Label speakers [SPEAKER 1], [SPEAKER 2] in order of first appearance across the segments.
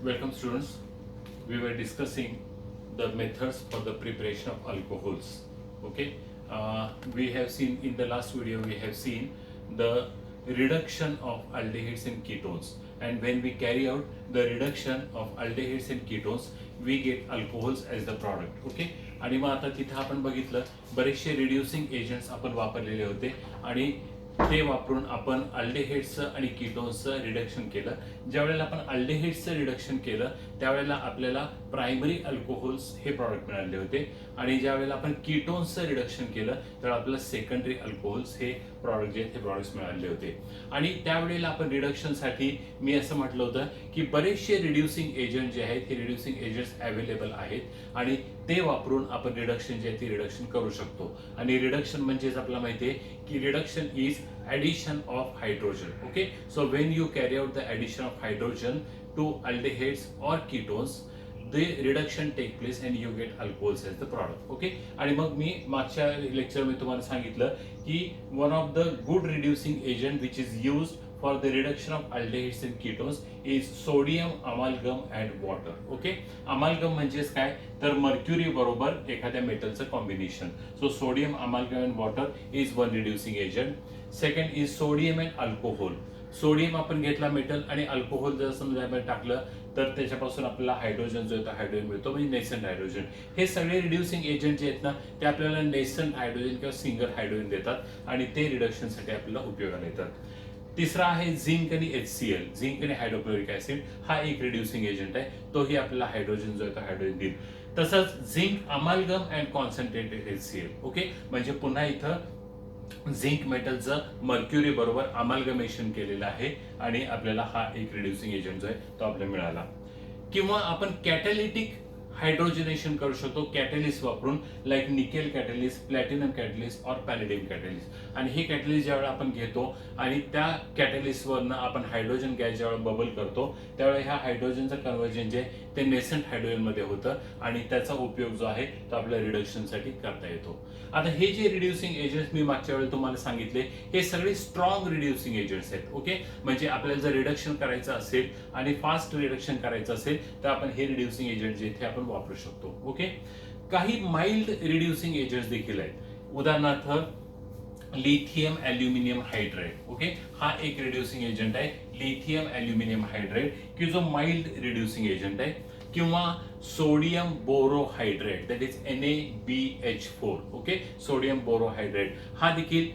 [SPEAKER 1] Welcome students. We were discussing the methods for the preparation of alcohols. Okay. We have seen in the last video we have seen the reduction of aldehydes and ketones, and when we carry out the reduction of aldehydes and ketones we get alcohols as the product. Okay. आणि मग आता तिथे आपण बघितलं बरेचसे reducing agents आपण वापरलेले होते आणि ते वापरून आपण अल्डेहाइड्सचं आणि कीटोन्सचं रिडक्शन केलं. ज्या वेळेला आपण अल्डेहाइड्सचं रिडक्शन केलं त्यावेळेला आपल्याला प्रायमरी अल्कोहोल्स हे प्रॉडक्ट मिळाले होते आणि ज्या वेळेला आपण कीटोन्सचं रिडक्शन केलं त्यावेळेला आपल्याला सेकंडरी अल्कोहोल्स हे प्रॉडक्ट जे हे प्रॉडक्ट्स मिळाले होते. आणि त्यावेळेला आपण रिडक्शनसाठी मी असं म्हटलं होतं की बरेचसे रिड्युसिंग एजंट जे आहेत हे रिड्युसिंग एजंट्स अवेलेबल आहेत आणि ते वापरून आपण रिडक्शन जे आहे ते रिडक्शन करू शकतो. आणि रिडक्शन म्हणजेच आपल्याला माहिती आहे की reduction is addition of hydrogen. Okay, so when you carry out the addition of hydrogen to aldehydes or ketones, the reduction take place and you get alcohols as the product. Okay, आणि मग मी मागच्या lecture मध्ये तुम्हाला सांगितलं की one of the good reducing agent which is used for the reduction of aldehydes and ketones is sodium amalgam and water. Okay, amalgam म्हणजेच काय तर मर्क्युरी बरोबर एखाद्या मेटलचं combination. So sodium amalgam and water is one reducing agent. Second is sodium and alcohol. Sodium आपण घेतला metal आणि alcohol जर समजा आपण टाकलं तर त्याच्यापासून आपल्याला हायड्रोजन जो येतो हायड्रोजन मिळतो म्हणजे नेसंट हायड्रोजन. हे सगळे रिड्युसिंग एजंट जे आहेत ना ते आपल्याला नेसंट हायड्रोजन किंवा सिंगल हायड्रोजन देतात आणि ते रिडक्शनसाठी आपल्याला उपयोगाला येतात. तिसरा आहे झिंक आणि HCl. झिंक आणि हायड्रोक्लोरिक ऍसिड हा एक रिड्युसिंग एजंट आहे, तोही आपल्याला हायड्रोजन जो आहे तो हायड्रोजन देईल. तसंच zinc amalgam and concentrated HCl. Okay, म्हणजे पुन्हा इथं झिंक मेटलचं मर्क्युरी बरोबर अमाल्गमेशन केलेलं आहे आणि आपल्याला हा एक रिड्युसिंग एजंट जो आहे तो आपल्याला मिळाला. किंवा आपण कॅटॅलिटिक हायड्रोजनेशन करू शकतो कॅटलिस्ट वापरून, like nickel catalyst, platinum catalyst और पॅलेडियम कॅटलिस्ट. आणि हे कॅटलिस्ट ज्यावेळेला आपण घेतो आणि त्या कॅटलिस्टवरनं आपण हायड्रोजन गॅस ज्यावेळेला बबल करतो त्यावेळेला ह्या हायड्रोजनचं कन्व्हर्जन जे ते नेसंट हायड्रोजन मध्ये होतं आणि त्याचा उपयोग जो आहे तो आपल्या रिडक्शनसाठी करता येतो. आता हे जे रिड्युसिंग एजंट्स मी मागच्या वेळेला तुम्हाला सांगितले हे सगळे स्ट्रॉंग रिड्युसिंग एजंट्स आहेत. ओके, म्हणजे आपल्याला जर रिडक्शन करायचं असेल आणि फास्ट रिडक्शन करायचं असेल तर आपण हे रिड्युसिंग एजंट जे इथे आपण वापरू शकतो. ओके, काही माइल्ड रिड्युसिंग एजंट्स देखील आहेत. उदाहरणार्थ लिथियम ॲल्युमिनियम हायड्राइड. ओके, हा एक रिड्युसिंग एजंट आहे लिथियम ॲल्युमिनियम हायड्राइड की जो माइल्ड रिड्युसिंग एजंट आहे. किंवा sodium borohydrate that is NaBH4. Okay, sodium borohydrate हा देखील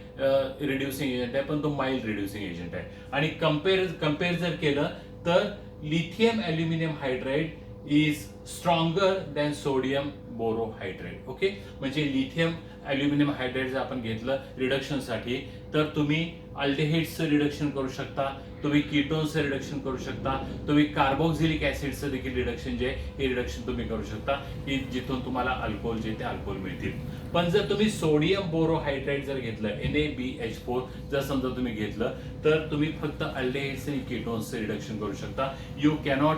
[SPEAKER 1] रिड्युसिंग एजंट आहे पण तो माइल्ड रिड्युसिंग एजंट आहे. आणि कम्पेअर जर केलं तर lithium aluminium hydride is stronger than sodium borohydrate. Okay, म्हणजे लिथियम ॲल्युमिनियम हायड्राइड जर आपण घेतलं रिडक्शनसाठी तर तुम्ही अल्डेहाइड्सचं रिडक्शन करू शकता, तुम्ही कीटोन्सचं रिडक्शन करू शकता, तुम्ही कार्बोक्सिलिक ऍसिडचं देखील रिडक्शन जे हे रिडक्शन तुम्ही करू शकता की जिथून तुम्हाला अल्कोहोल जे ते अल्कोहोल मिळतील. पण जर तुम्ही सोडियम बोरोहायड्राइड जर घेतलं NaBH4 जर समजा तुम्ही घेतलं तर तुम्ही फक्त अल्डेहाइड्स आणि कीटोन्सचं रिडक्शन करू शकता. You cannot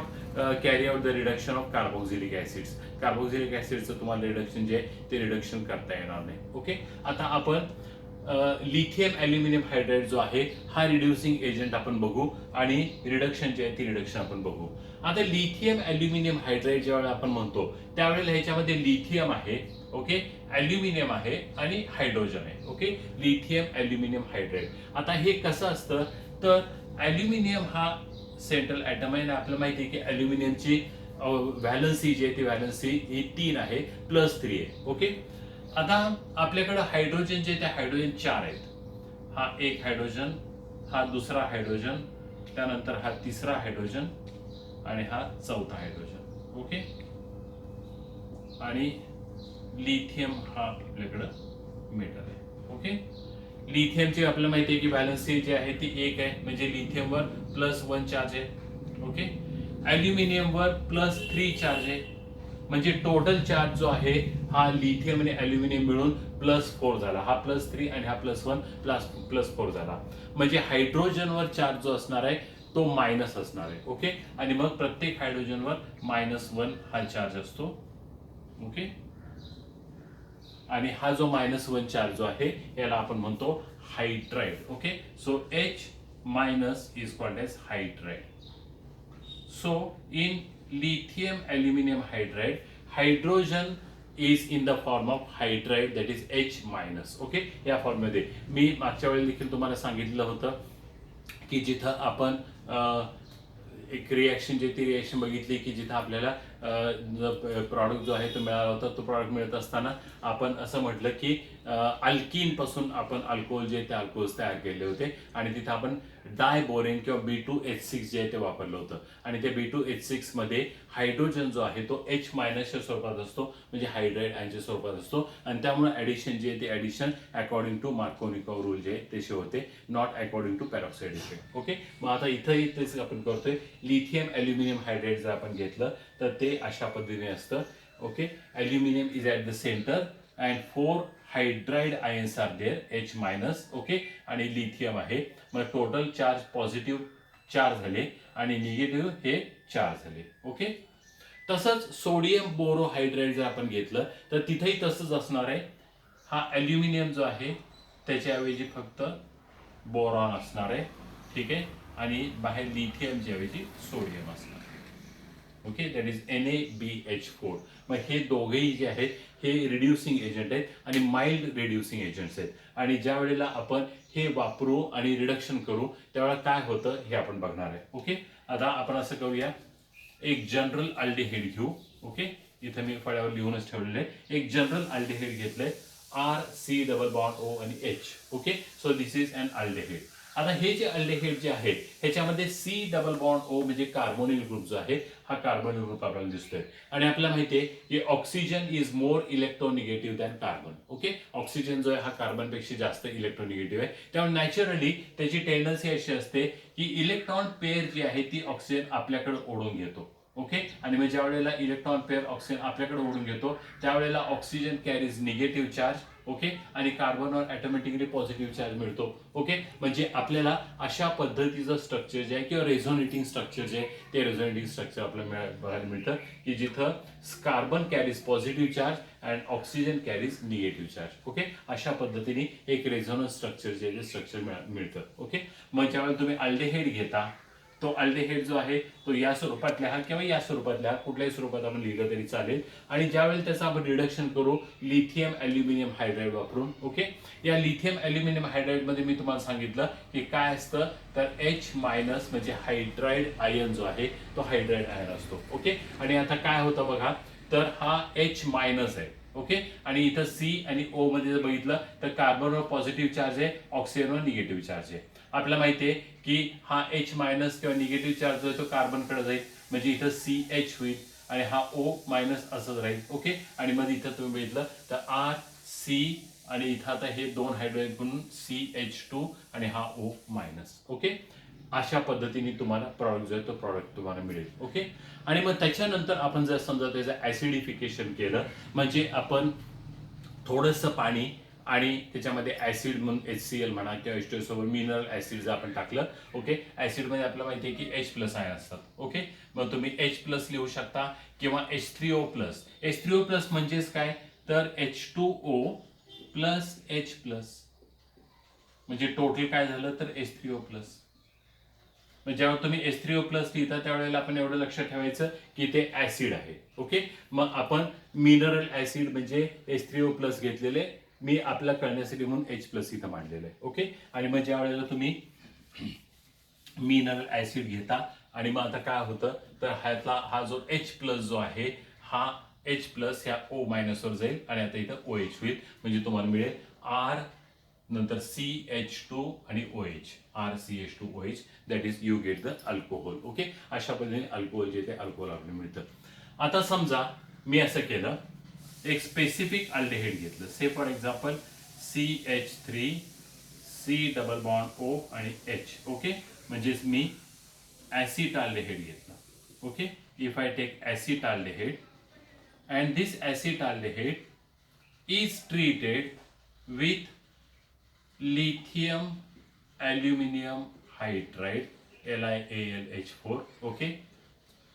[SPEAKER 1] carry out the reduction of carboxylic acids. Carboxylic ऍसिडचं तुम्हाला रिडक्शन जे आहे ते रिडक्शन करता येणार नाही. ओके, आता आपण लिथियम ॲल्युमिनियम हायड्राइड जो आहे हा रिड्युसिंग एजंट आपण बघू आणि रिडक्शन जे आहे ती रिडक्शन आपण बघू. आता लिथियम ॲल्युमिनियम हायड्राइड ज्यावेळेला आपण म्हणतो त्यावेळेला ह्याच्यामध्ये लिथियम आहे, ओके, ॲल्युमिनियम आहे आणि हायड्रोजन आहे. Okay, lithium aluminium hydride. आता हे कसं असतं तर ॲल्युमिनियम हा सेंट्रल ॲटम आहे आणि आपल्याला माहिती आहे की ॲल्युमिनियमची व्हॅलन्सी जी आहे ती व्हॅलन्सी ही 3 आहे +3 आहे. ओके, आता आपल्याकडे हायड्रोजन जे ते हायड्रोजन 4 आहेत. हा एक हायड्रोजन, हा दुसरा हायड्रोजन, त्यानंतर हा तिसरा हायड्रोजन आणि हा चौथा हायड्रोजन. ओके, आणि लिथियम हा आपल्याकडं मेटल आहे. ओके, लिथियमची आपल्याला माहिती आहे की व्हॅलन्सी जी आहे ती 1 आहे म्हणजे लिथियमवर +1 चार्ज आहे. ओके, ॲल्युमिनियमवर +3 चार्ज आहे म्हणजे टोटल चार्ज जो आहे हा लिथियम आणि ॲल्युमिनियम मिळून +4 झाला. हा +3 आणि हा +1 +4 झाला. म्हणजे हायड्रोजनवर चार्ज जो असणार आहे तो मायनस असणार आहे. ओके, आणि मग प्रत्येक हायड्रोजनवर -1 हा चार्ज असतो. ओके, आणि हा जो -1 चार्ज जो आहे याला आपण म्हणतो hydride. Okay, so H- is called as hydride. So in lithium aluminum hydride, hydrogen is in the form of hydride, that is H minus. Okay, या फॉर्म मध्ये मी मागच्या वेळेला देखील तुम्हाला सांगितलं होतं की जिथं आपण एक रिॲक्शन जे ती रिॲक्शन बघितली की जिथं आपल्याला प्रॉडक्ट जो आहे तो मिळाला होता, तो प्रॉडक्ट मिळत असताना आपण असं म्हटलं की अल्कीन पासून आपण अल्कोहोल जे ते अल्कोहोल्स तयार केले होते आणि तिथं आपण डायबोरेन किंवा B2H6 जे आहे ते वापरलं होतं आणि त्या B2H6 मध्ये हायड्रोजन जो आहे तो H मायनसच्या स्वरूपात असतो, म्हणजे हायड्राइड आयनच्या स्वरूपात असतो आणि त्यामुळे ऍडिशन जे आहे ते addition according to Markovnikov rule जे आहे ते होते, not according to peroxide effect. Okay, मग आता इथंही तेच आपण करतोय. लिथियम अल्युमिनियम हायड्राइड जर आपण घेतलं तर ते अशा पद्धतीने असतं. Okay, aluminium is at the centre and 4 hydride ions are there, H minus. Okay, आणि लिथियम आहे. मग टोटल चार्ज पॉझिटिव्ह 4 झाले आणि निगेटिव्ह हे 4 झाले. ओके, तसंच सोडियम बोरोहायड्राइड जर आपण घेतलं तर तिथेही तसंच असणार आहे. हा अल्युमिनियम जो आहे त्याच्याऐवजी फक्त बोरॉन असणार आहे. ठीक आहे, आणि बाहेर लिथियमच्या ऐवजी सोडियम असणार. Okay, that is NaBH4. मग हे दोघेही जे आहेत हे रिड्युसिंग एजंट आहेत आणि माइल्ड रिड्युसिंग एजंट्स आहेत. आणि ज्या वेळेला आपण हे वापरू आणि रिडक्शन करू त्यावेळेला काय होतं हे आपण बघणार आहे. ओके, आता आपण असं करूया, एक जनरल अल्डिहाइड घेऊ. ओके, इथं मी फळ्यावर लिहूनच ठेवलेलं आहे. एक जनरल अल्डिहाइड घेतलंय, RC डबल बॉन्ड O आणि H. Okay, so this is an aldehyde. आता हे जे अल्डिहाइड जे आहे ह्याच्यामध्ये C डबल बॉन्ड O म्हणजे कार्बोनिल ग्रुप जो आहे हा कार्बोनिल ग्रुप आपल्याला दिसतोय आणि आपल्याला माहिती आहे की oxygen is more electronegative than carbon. Okay, oxygen जो आहे हा कार्बनपेक्षा जास्त इलेक्ट्रोनिगेटिव्ह आहे, त्यामुळे नॅचरली त्याची टेंडन्सी अशी असते की इलेक्ट्रॉन पेअर जी आहे ती ऑक्सिजन आपल्याकडे ओढून घेतो. ओके, आणि मग ज्या वेळेला इलेक्ट्रॉन पेअर ऑक्सिजन आपल्याकडे ओढून घेतो त्यावेळेला oxygen carries negative charge. Okay, आणि कार्बनवर ऑटोमॅटिकली पॉझिटिव्ह चार्ज मिळतो. ओके, म्हणजे आपल्याला अशा पद्धतीचं स्ट्रक्चर जे आहे किंवा रेझोनेटिंग स्ट्रक्चर जे आहे ते रेझोनेटिंग स्ट्रक्चर आपल्याला बघायला मिळतं की जिथं carbon carries positive charge and oxygen carries negative charge. Okay, अशा पद्धतीने एक रेझोनन्स स्ट्रक्चर जे आहे स्ट्रक्चर मिळतं. ओके, मग ज्यावेळेला तुम्ही अल्डिहाइड घेता तो अल्डिहाइड जो आहे तो या स्वरूपात लिहा किंवा या स्वरूपात लिहा, कुठल्याही स्वरूपात आपण लिहिलं तरी चालेल. आणि ज्यावेळेला त्याचं आपण रिडक्शन करू लिथियम अल्युमिनियम हायड्राइड वापरून. ओके, या लिथियम अल्युमिनियम हायड्राइड मध्ये मी तुम्हाला सांगितलं की काय असतं तर H मायनस म्हणजे हायड्राइड आयन जो आहे तो हायड्राइड आयन असतो. ओके, आणि आता काय होतं बघा, तर हा H मायनस आहे. ओके, आणि इथं C आणि O मध्ये जर बघितलं तर कार्बनवर पॉझिटिव्ह चार्ज आहे, ऑक्सिजनवर निगेटिव्ह चार्ज आहे. आपल्याला माहिती आहे की हा H मायनस किंवा निगेटिव्ह चार्ज जो आहे तो कार्बनकडे जाईल, म्हणजे इथं CH होईल आणि हा O मायनस असंच राहील. ओके, आणि मग इथं तुम्ही बघितलं तर RC आणि इथं आता हे दोन हायड्रोजन म्हणून CH2 आणि हा O मायनस. ओके, अशा पद्धतीने तुम्हाला प्रॉडक्ट जो आहे तो प्रॉडक्ट तुम्हाला मिळेल. ओके, आणि मग त्याच्यानंतर आपण जर समजा त्याचं ऍसिडिफिकेशन केलं, म्हणजे आपण थोडंसं पाणी आणि त्याच्यामध्ये ऍसिड म्हणून HCl म्हणा किंवा H2 सोबत मिनरल ऍसिड जर आपण टाकलं. ओके, ऍसिड मध्ये आपल्याला माहिती आहे की H प्लस आयन असतात. ओके, मग तुम्ही H प्लस लिहू शकता किंवा H3O प्लस. H3O प्लस म्हणजेच काय तर H2O प्लस H प्लस, म्हणजे टोटल काय झालं तर H3O प्लस. जेव्हा तुम्ही H3O प्लस लिहिता त्यावेळेला आपण एवढं लक्षात ठेवायचं की ते ऍसिड आहे. ओके, मग आपण मिनरल ऍसिड म्हणजे H3O प्लस घेतलेले, मी आपल्या कळण्यासाठी म्हणून H प्लस इथं मांडलेलं आहे. ओके, आणि मग ज्या वेळेला तुम्ही मिनरल ऍसिड घेता आणि मग आता काय होतं तर ह्यातला हा जो H प्लस जो आहे हा H प्लस ह्या O मायनस वर जाईल आणि आता इथं OH होईल, म्हणजे तुम्हाला मिळेल R नंतर CH2 आणि OH, RCH2OH, that is you get the alcohol. Okay, अशा पद्धतीने अल्कोहोल जे ते अल्कोहोल आपल्याला मिळतं. आता समजा मी असं केलं, एक स्पेसिफिक अल्डिहाइड घेतलं, say for example CH3 C double bond O आणि H. ओके, म्हणजेच मी ऍसिटाल्डिहाइड घेतलं. Okay, if I take acetaldehyde and this acetaldehyde is treated with lithium aluminum hydride LiAlH4. Okay,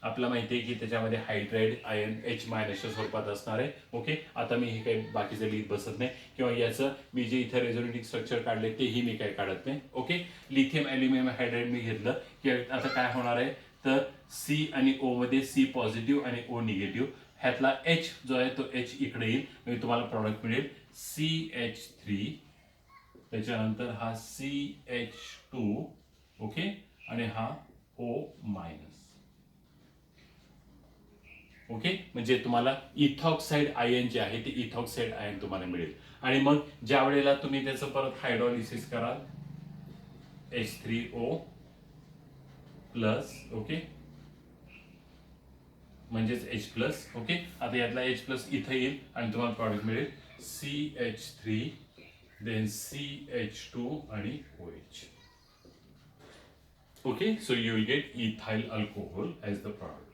[SPEAKER 1] आपल्याला माहिती आहे की त्याच्यामध्ये हायड्राइड आयन H मायनसच्या स्वरूपात असणार आहे. ओके, आता मी हे काही बाकीचं लिहित बसत नाही किंवा याचं मी जे इथे रेझोनेटिंग स्ट्रक्चर काढले तेही मी काही काढत नाही. ओके, लिथियम अल्युमिनियम हायड्राइड मी घेतलं की आता काय होणार आहे तर सी आणि ओ मध्ये सी पॉझिटिव्ह आणि ओ निगेटिव्ह, ह्यातला एच जो आहे तो एच इकडे येईल, म्हणजे तुम्हाला प्रॉडक्ट मिळेल CH3, त्याच्यानंतर हा CH2, ओके, आणि हा O मायनस. ओके, म्हणजे तुम्हाला इथॉक्साइड आयन जे आहे ते इथॉक्साइड आयन तुम्हाला मिळेल. आणि मग ज्या वेळेला तुम्ही त्याचं परत हायड्रॉलिसिस कराल, H3O प्लस, ओके, म्हणजेच H प्लस. ओके, आता यातला H प्लस इथं येईल आणि तुम्हाला प्रॉडक्ट मिळेल CH3, देन CH2 आणि OH. Okay, so you will gate ethyl alcohol as the product.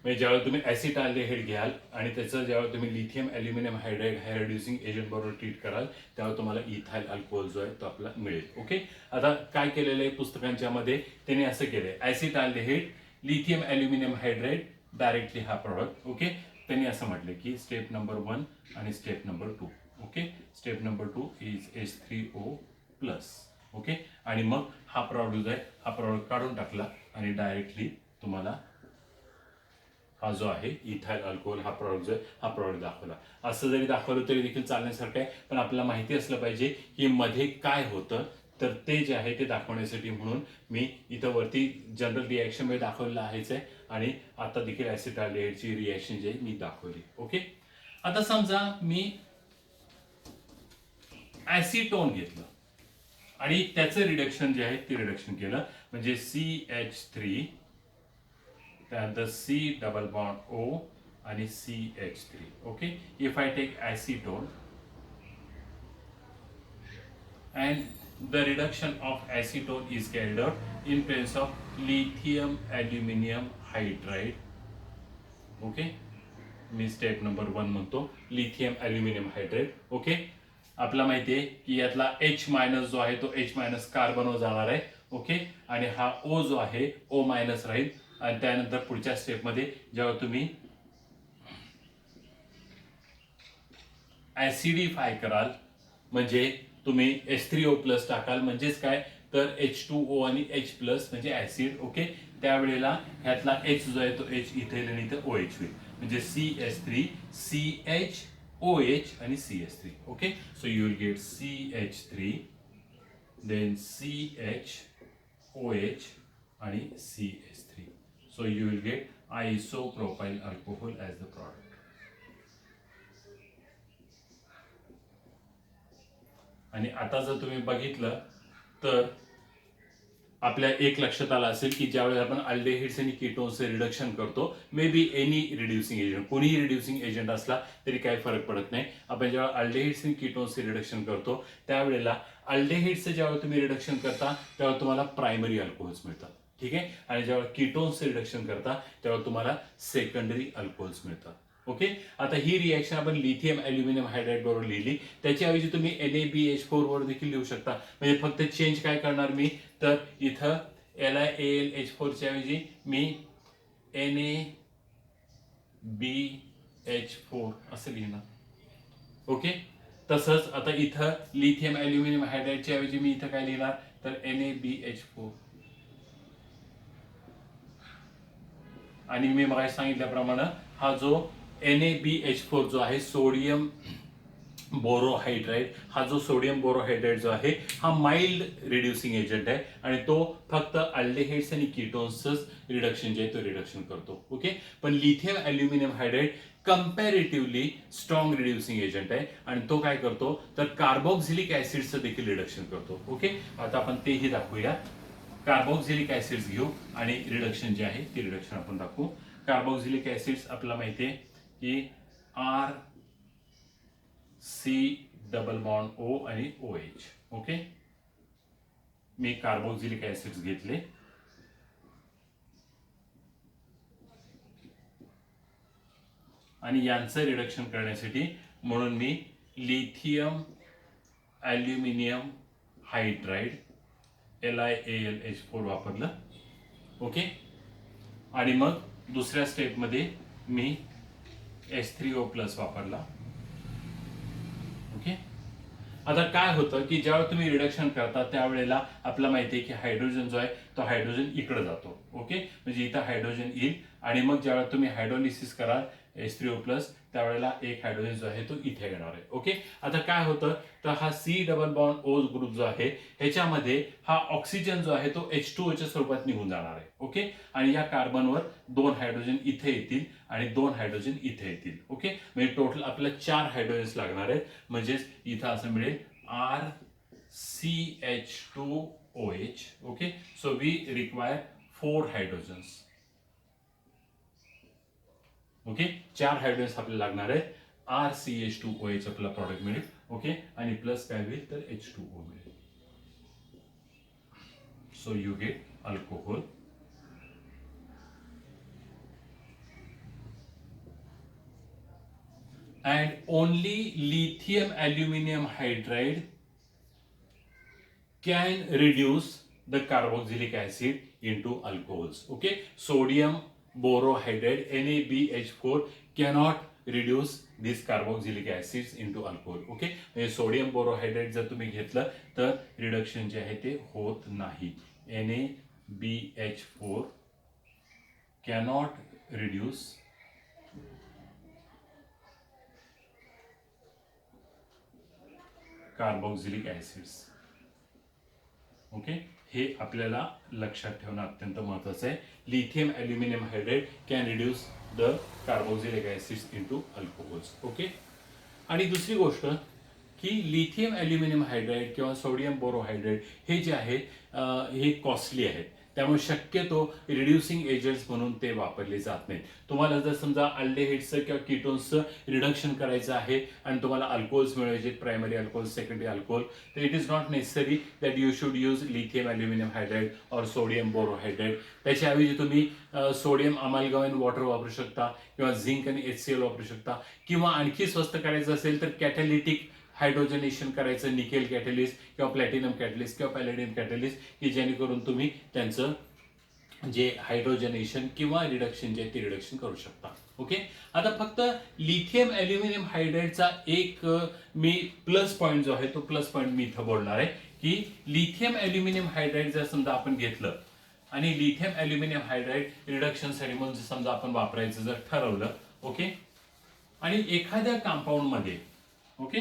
[SPEAKER 1] म्हणजे ज्यावेळेला तुम्ही ॲसिटाल्डिहाइड घ्याल आणि त्याचं ज्यावेळेला तुम्ही लिथियम ॲल्युमिनियम हायड्राइड हाय रिड्युसिंग एजंट बरोबर ट्रीट कराल, त्यावेळेला तुम्हाला इथाइल अल्कोहोल जो आहे तो आपला मिळेल. ओके, आता काय केलेलं आहे पुस्तकांच्या मध्ये, त्यांनी असं केलंय, ॲसिटाल्डिहाइड, लिथियम ॲल्युमिनियम हायड्राइड, डायरेक्टली हा प्रॉडक्ट. ओके, त्यांनी असं म्हटलं की स्टेप नंबर 1 आणि step number 2. Okay, step number 2 is H3O plus. Okay, आणि मग हा प्रॉडक्ट जो आहे हा प्रॉडक्ट काढून टाकला आणि डायरेक्टली तुम्हाला हा जो आहे इथाइल अल्कोहोल हा प्रॉडक्ट जो आहे हा प्रॉडक्ट दाखवला. असं जरी दाखवलं तरी देखील चालण्यासारखं आहे, पण आपल्याला माहिती असलं पाहिजे की मध्ये काय होतं, तर ते जे आहे ते दाखवण्यासाठी म्हणून मी इथं वरती जनरल रिॲक्शन मध्ये दाखवलेलं आहेच आहे, आणि आता देखील ॲसिटाल्डिहाइडची रिॲक्शन जी आहे मी दाखवली. ओके, आता समजा मी ॲसिटोन घेतलं आणि त्याचं रिडक्शन जे आहे ते रिडक्शन केलं, म्हणजे CH3, त्यानंतर C डबल बॉन्ड O आणि CH3. Okay, if I take acetone and the reduction of acetone is carried out in presence of lithium aluminum hydride. Okay, me step number 1 म्हणतो lithium aluminium hydride. Okay, आपल्याला माहिती आहे की यातला H minus जो आहे तो H मायनस कार्बनवर जाणार आहे. ओके, आणि हा O जो आहे O मायनस राहील, आणि त्यानंतर पुढच्या स्टेपमध्ये जेव्हा तुम्ही ऍसिडिफाय कराल, म्हणजे तुम्ही H3O प्लस टाकाल, म्हणजेच काय तर H2O आणि H प्लस म्हणजे ऍसिड. ओके, त्यावेळेला ह्यातला H जो आहे तो H इथे येईल आणि इथं OH होईल, म्हणजे CH3, CH, OH आणि CH3. Okay, so you will get CH3, then CH, OH आणि CH3. So you will get isopropyl alcohol as the product. आणि आता जर तुम्ही बघितलं तर आपल्या एक लक्षात आलं असेल की ज्यावेळेस आपण अल्डेहिड्स आणि कीटोन्सचे रिडक्शन करतो, may be any reducing agent, कोणीही रिड्युसिंग एजंट असला तरी काही फरक पडत नाही. आपण जेव्हा अल्डेहिड्स आणि कीटोन्सचे रिडक्शन करतो त्यावेळेला अल्डेहिड्सचं जेव्हा तुम्ही रिडक्शन करता तेव्हा तुम्हाला प्रायमरी अल्कोहोल्स मिळतात. ठीक आहे, आणि जेव्हा कीटोन्सचे रिडक्शन करता तेव्हा तुम्हाला सेकंडरी अल्कोहोल्स मिळतात. ओके, आता ही रिॲक्शन आपण लिथियम ॲल्युमिनियम हायड्राइड बरोबर लिहिली, त्याच्याऐवजी तुम्ही NaBH4 वर देखील लिहू शकता. म्हणजे फक्त चेंज काय करणार मी, तर इथं LiAlH4 च्या ऐवजी मी NaBH4 असं लिहिणार. ओके, तसंच आता इथं लिथियम ॲल्युमिनियम हायड्राइडच्या ऐवजी मी इथं काय लिहिणार, तर NaBH4. आणि मी मग सांगितल्याप्रमाणे हा जो NaBH4 जो आहे सोडियम बोरोहायड्राइड, हा जो सोडियम बोरोहायड्राइड जो आहे हा माइल्ड रिड्युसिंग एजंट आहे, आणि तो फक्त अल्डेहाइड्स आणि कीटोन्सच रिडक्शन जे आहे तो रिडक्शन करतो. ओके, पण lithium aluminium hydride comparatively strong reducing agent आहे, आणि तो काय करतो तर कार्बोक्झिलिक ऍसिडचं देखील रिडक्शन करतो. ओके, आता आपण तेही दाखवूया. कार्बोक्झिलिक ऍसिड्स घेऊ आणि रिडक्शन जे आहे ते रिडक्शन आपण दाखवू. कार्बोक्झिलिक ऍसिड्स आपल्याला माहिती आहे की RC डबल बॉन्ड O आणि OH. ओके, मी कार्बोक्झिलिक ऍसिड्स घेतले आणि यांचं रिडक्शन करण्यासाठी म्हणून मी लिथियम ॲल्युमिनियम हायड्राइड LiAlH4 वापरलं. ओके, आणि मग दुसऱ्या स्टेपमध्ये मी H3O प्लस वापरला. ओके, आता काय होतं की ज्यावेळेला तुम्ही रिडक्शन करता त्यावेळेला आपल्याला माहिती आहे की हायड्रोजन जो आहे तो हायड्रोजन इकडे जातो. ओके, म्हणजे इथं हायड्रोजन येईल आणि मग ज्यावेळेला तुम्ही हायड्रोलिसिस कराल H3O प्लस त्यावेळेला एक हायड्रोजन जो आहे तो इथे येणार आहे. ओके, आता काय होतं तर हा C double bond O group जो आहे ह्याच्यामध्ये हा ऑक्सिजन जो आहे तो H2O च्या स्वरूपात निघून जाणार आहे. ओके, आणि या कार्बनवर 2 हायड्रोजन इथे येतील आणि 2 हायड्रोजन इथे येतील. ओके, म्हणजे टोटल आपल्याला 4 हायड्रोजन्स लागणार आहेत. म्हणजेच इथं असं मिळेल RCH2OH. Okay, so we require 4 hydrogens. Okay, 4 hydrogens आपल्याला लागणार आहेत. RCH2OH आपला प्रॉडक्ट मिळेल. ओके, आणि प्लस काय होईल तर H2O मिळेल. So you get alcohol. And only lithium aluminum hydride can reduce the carboxylic acid into alcohols. Okay, sodium borohydride NaBH4 cannot reduce these carboxylic acids into alcohol. Okay, म्हणजे sodium बोरोहायड्रेट जर तुम्ही घेतलं तर reduction जे आहे ते होत नाही. NaBH4 cannot reduce carboxylic acids. Okay, हे आपल्याला लक्षात ठेवणं अत्यंत महत्त्वाचं आहे. Lithium aluminium hydrate can reduce the carboxylic acids into alcohols. Okay, आणि दुसरी गोष्ट की लिथियम ॲल्युमिनियम हायड्रेट किंवा सोडियम बोरोहायड्रेट हे जे आहे हे कॉस्टली आहेत. त्यामुळे शक्यतो रिड्युसिंग एजंट्स म्हणून ते वापरले जात नाहीत. तुम्हाला जर समजा अल्डेहाइड्सचं किंवा कीटोन्सचं रिडक्शन करायचं आहे आणि तुम्हाला अल्कोहोल्स मिळवायचे, प्रायमरी अल्कोहोल, सेकंडरी अल्कोहोल, तर it is not necessary that you should use lithium aluminium hydrate और सोडियम बोरोहायड्रेट. त्याच्याऐवजी तुम्ही सोडियम अमालगम वॉटर वापरू शकता किंवा झिंक आणि HCl वापरू शकता, किंवा आणखी स्वस्त करायचं असेल तर कॅटॅलिटिक हायड्रोजनेशन करायचं, निकेल कॅटलिस्ट किंवा प्लॅटिनम कॅटलिस्ट किंवा पॅलेडियम कॅटलिस्ट, की जेणेकरून तुम्ही त्यांचं जे हायड्रोजनेशन किंवा रिडक्शन जे ते रिडक्शन करू शकता. ओके, आता फक्त लिथियम ॲल्युमिनियम हायड्रेटचा एक मी प्लस पॉईंट जो आहे तो प्लस पॉईंट मी इथं बोलणार आहे की लिथियम ॲल्युमिनियम हायड्रेट जर समजा आपण घेतलं आणि लिथियम ॲल्युमिनियम हायड्रेट रिडक्शनसाठी म्हणून समजा आपण वापरायचं जर ठरवलं, ओके, आणि एखाद्या कंपाऊंडमध्ये, ओके,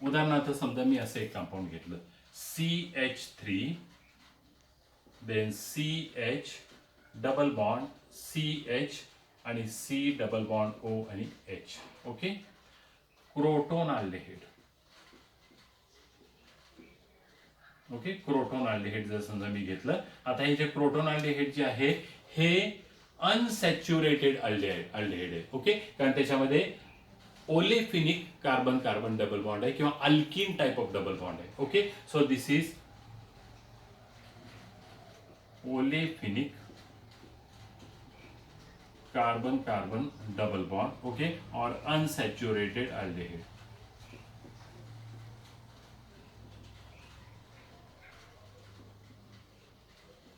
[SPEAKER 1] उदाहरणार्थ समजा मी असं एक कंपाऊंड घेतलं CH3 then CH double bond CH आणि C डबल बॉन्ड O आणि H. Okay, croton aldehyde. Okay, croton aldehyde जर समजा मी घेतलं, आता हे जे क्रोटोन अल्डेहाइड जे आहे हे अनसॅच्युरेटेड अल्डेहाइड आहे. ओके, कारण त्याच्यामध्ये olefinic carbon carbon double bond आहे किंवा alkene type of double bond आहे. Okay, so this is olefinic carbon carbon double bond. Okay, और अनसॅच्युरेटेड अल्डेहाइड.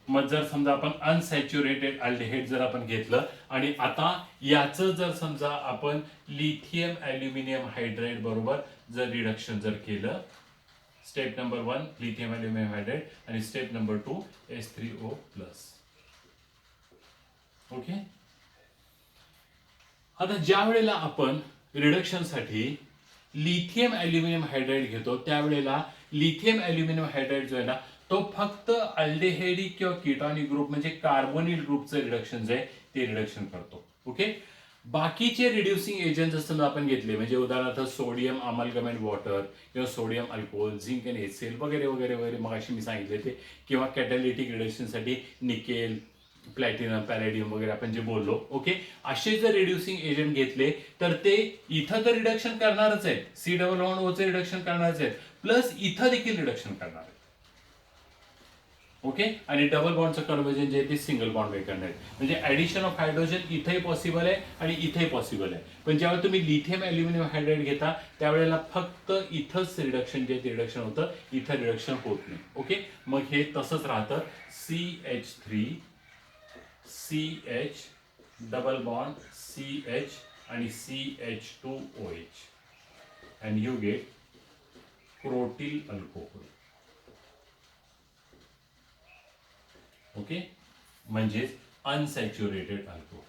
[SPEAKER 1] मग जर समजा आपण अनसॅच्युरेटेड अल्डेहाइड जर आपण घेतलं आणि आता याचं जर समजा आपण लिथियम ॲल्युमिनियम हायड्रेट बरोबर जर रिडक्शन जर केलं, step number 1 lithium aluminium hydrate आणि step number 2 H3O plus. Okay, आता ज्या वेळेला आपण रिडक्शनसाठी लिथियम ॲल्युमिनियम हायड्रेट घेतो त्यावेळेला लिथियम ॲल्युमिनियम हायड्रेट जो आहे ना तो फक्त अल्डेहाइडिक किंवा कीटॉनिक ग्रुप म्हणजे कार्बोनिल ग्रुपचं रिडक्शन जे आहे ते रिडक्शन करतो. ओके, बाकीचे रिड्युसिंग एजंट जर आपण घेतले म्हणजे उदाहरणार्थ सोडियम अमालगमेट वॉटर किंवा सोडियम अल्कोहोल, झिंक आणि HCl वगैरे वगैरे वगैरे मगाशी मी सांगितले ते, किंवा कॅटॅलिटिक रिडक्शनसाठी निकेल, प्लॅटिनम, पॅलेडियम वगैरे आपण जे बोललो. ओके, असे जर रिड्युसिंग एजंट घेतले तर ते इथं तर रिडक्शन करणारच आहेत, C डबल बॉन्ड O चे रिडक्शन करणारच आहेत, प्लस इथं देखील रिडक्शन करणार आहेत. ओके, आणि डबल बॉन्डचं कन्व्हर्जन जे आहे ते सिंगल बॉन्ड वे करणार आहेत. म्हणजे ऍडिशन ऑफ हायड्रोजन इथेही पॉसिबल आहे आणि इथेही पॉसिबल आहे. पण जेव्हा तुम्ही लिथियम ॲल्युमिनियम हायड्रेट घेता त्यावेळेला फक्त इथंच रिडक्शन जे ते रिडक्शन होतं, इथं रिडक्शन होत नाही. ओके, मग हे तसंच राहतं CH3 CH double bond CH आणि CH2OH and you get crotyl alcohol. Okay, म्हणजेच अनसॅच्युरेटेड अल्कोहोल.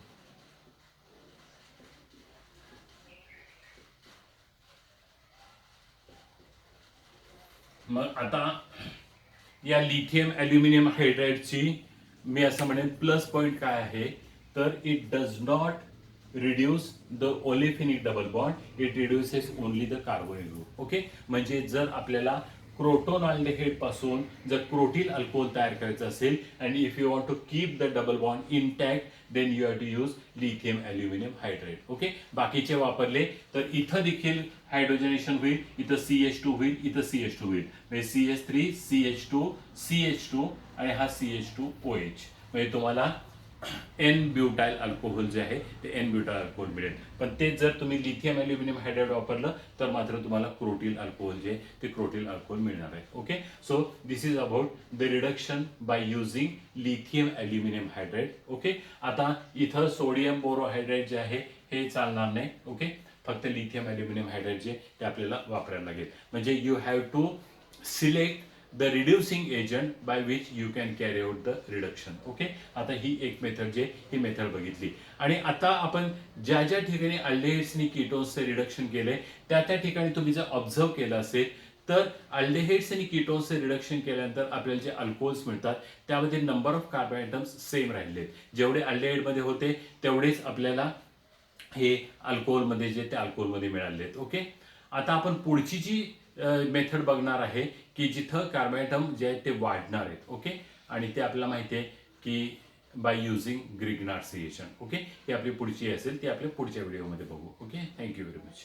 [SPEAKER 1] मग आता या लिथियम ॲल्युमिनियम हायड्राईडची मी असं म्हणेन प्लस पॉईंट काय आहे, तर it does not reduce the olefinic double bond, it reduces only the carbonyl group. Okay, म्हणजे जर आपल्याला क्रोटोन अल्डेहाइड पासून जर क्रोटील अल्कोहोल तयार करायचं असेल and if you want to keep the double bond intact then you have to use lithium aluminium hydride. Okay, बाकीचे वापरले तर इथं देखील हायड्रोजनेशन होईल, इथं CH2 होईल, इथं CH2 होईल, म्हणजे CH3 CH2 CH2 आणि हा CH2OH, म्हणजे तुम्हाला एन ब्युटाइल अल्कोहोल जे आहे ते एन ब्युटाइल अल्कोहोल मिळेल. पण ते जर तुम्ही लिथियम ॲल्युमिनियम हायड्राईड वापरलं तर मात्र तुम्हाला क्रोटील अल्कोहोल जे ते क्रोटील अल्कोहोल मिळणार आहे. Okay, so this is about the reduction by using lithium aluminium hydride. Okay, आता इथं सोडियम बोरोहायड्राईड जे आहे हे चालणार नाही. ओके, फक्त लिथियम ॲल्युमिनियम हायड्राईड जे ते आपल्याला वापरायला लागेल. म्हणजे you have to select the reducing agent by which you can carry out the reduction. Okay, आता ही एक मेथड जे ही मेथड बघितली. आणि आता आपण ज्या ज्या ठिकाणी अल्डेहाइड्सनी कीटोन्सचे रिडक्शन केले त्या त्या ठिकाणी तुम्ही जर ऑब्झर्व केलं असेल तर अल्डेहाइड्स आणि कीटोन्सचे रिडक्शन केल्यानंतर आपल्याला जे अल्कोहोल्स मिळतात त्यामध्ये number of carbon items same राहिले. जेवढे अल्डेहाइडमध्ये होते तेवढेच आपल्याला हे अल्कोहोलमध्ये जे ते अल्कोहोलमध्ये मिळाले आहेत. ओके, आता आपण पुढची जी मेथड बघणार आहे की जिथं कार्बोएटम जे आहेत ते वाढणार आहेत. ओके, आणि ते आपल्याला माहिती आहे की by using Grignard's reaction. Okay, ही आपली पुढची असेल ती आपल्या पुढच्या व्हिडिओमध्ये बघू. Okay, thank you very much.